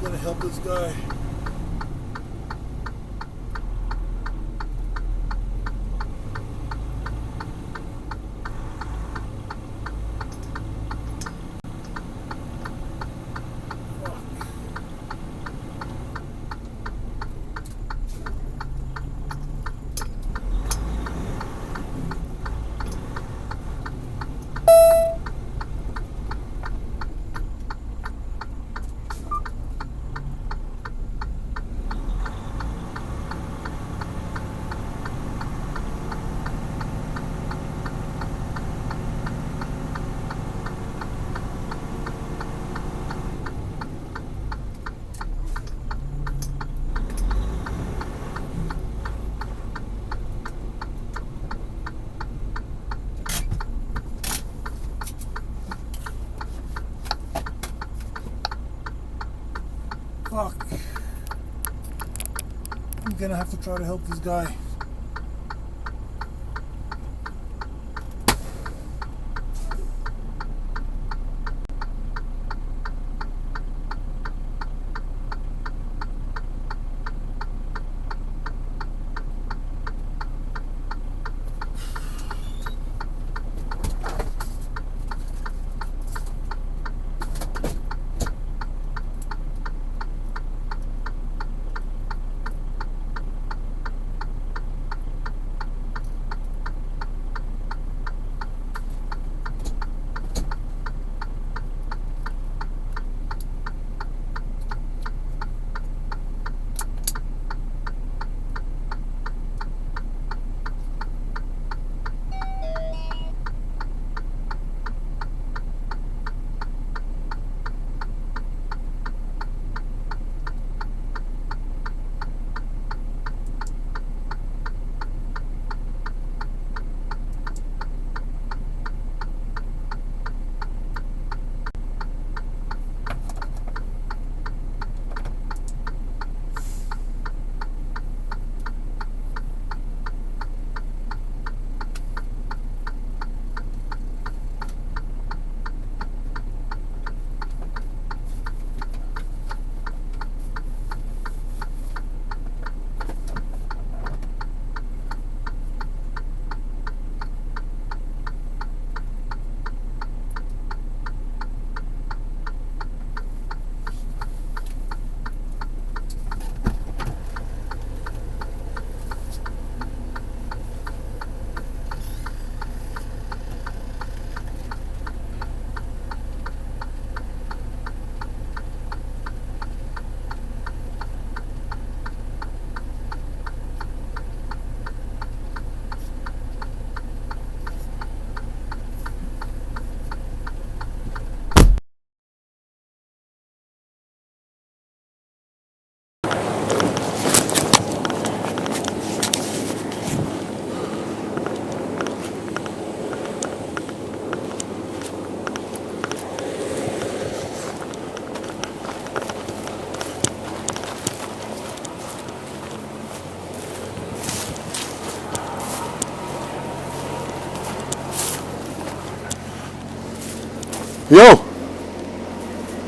gonna help this guy. Fuck. I'm gonna have to try to help this guy. Yo!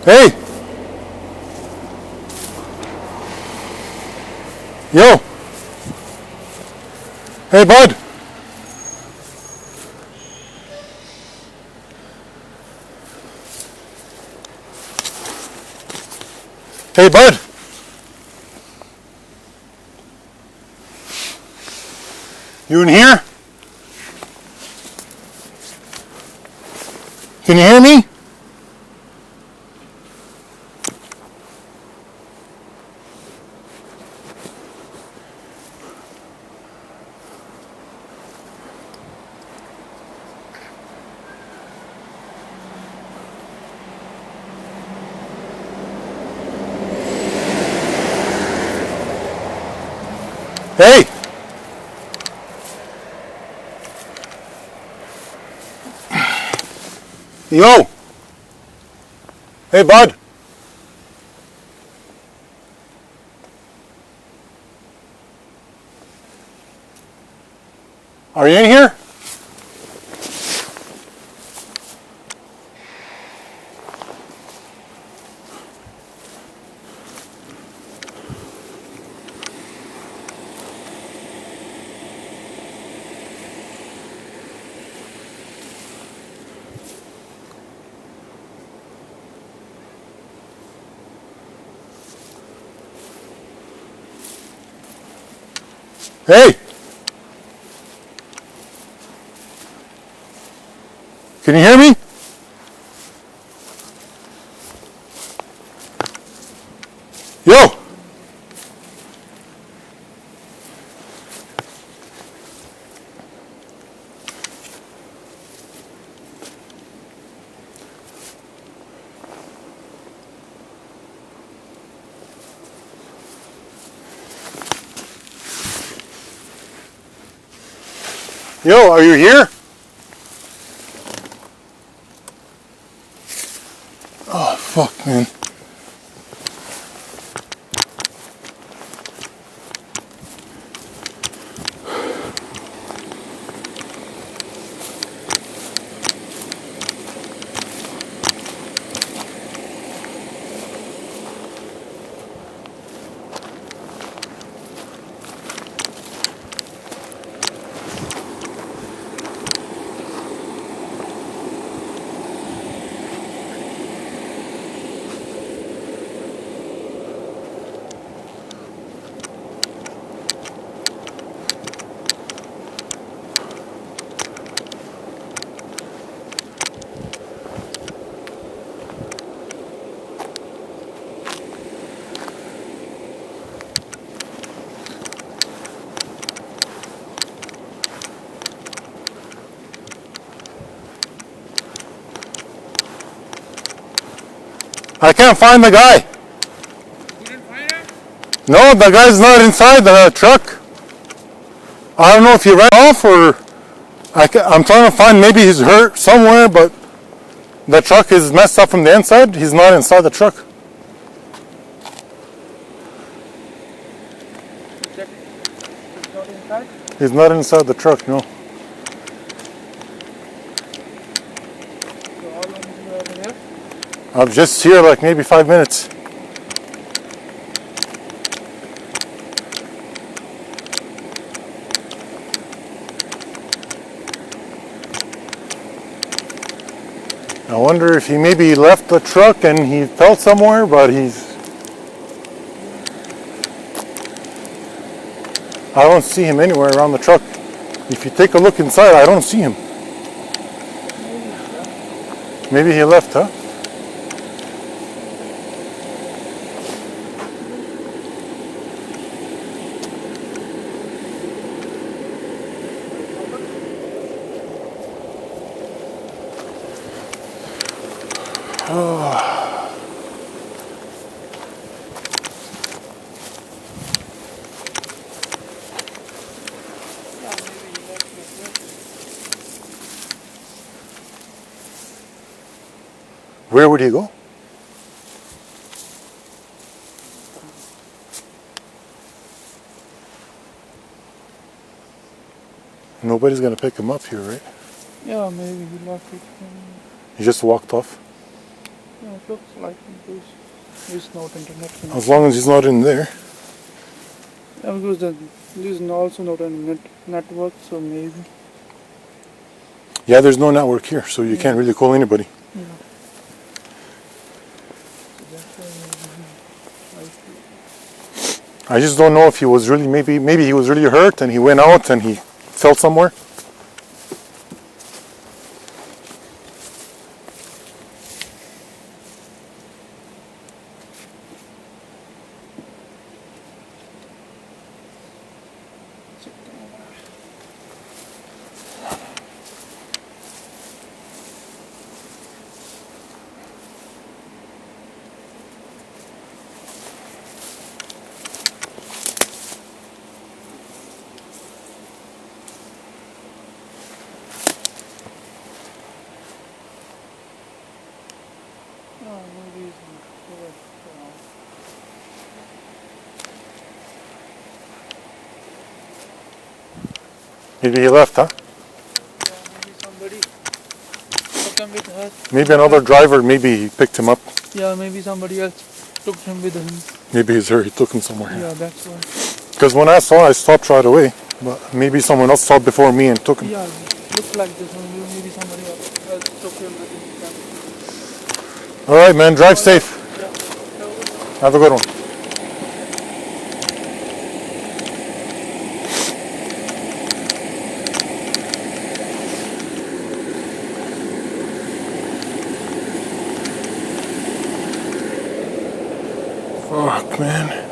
Hey! Yo! Hey, bud! Hey, bud! You in here? Can you hear me? Hey! Yo! Hey, bud! Are you in here? Hey! Can you hear me? Yo! Yo, are you here? Oh, fuck, man. I can't find the guy. You didn't find him? No, the guy's not inside the truck. I don't know if he ran off or I'm trying to find, maybe he's hurt somewhere, but the truck is messed up from the inside. He's not inside the truck. Check. It's not inside. He's not inside the truck, no. So how long you have here? I'm just here like maybe 5 minutes. I wonder if he maybe left the truck and he fell somewhere, but I don't see him anywhere around the truck. If you take a look inside, I don't see him. Maybe he left, huh? Where would he go? Nobody's gonna pick him up here, right? Yeah, maybe he left it. He just walked off. Yeah, it looks like there's no internet connection. As long as he's not in there. Yeah, because there's also not a network, so maybe. Yeah, there's no network here, so you can't really call anybody. Yeah. That's why I just don't know if he was really, maybe he was really hurt and he went out and he fell somewhere. maybe he's not. Maybe he left, huh? Yeah, maybe somebody took him with her. Maybe another driver, maybe he picked him up. Yeah, maybe somebody else took him with him. Maybe he's hurt, he took him somewhere. Yeah, that's why. Because when I saw, I stopped right away. But maybe someone else stopped before me and took him. Yeah, looks like this one. Maybe somebody else took him with him. All right, man, drive safe. Yeah. Have a good one. Fuck, man.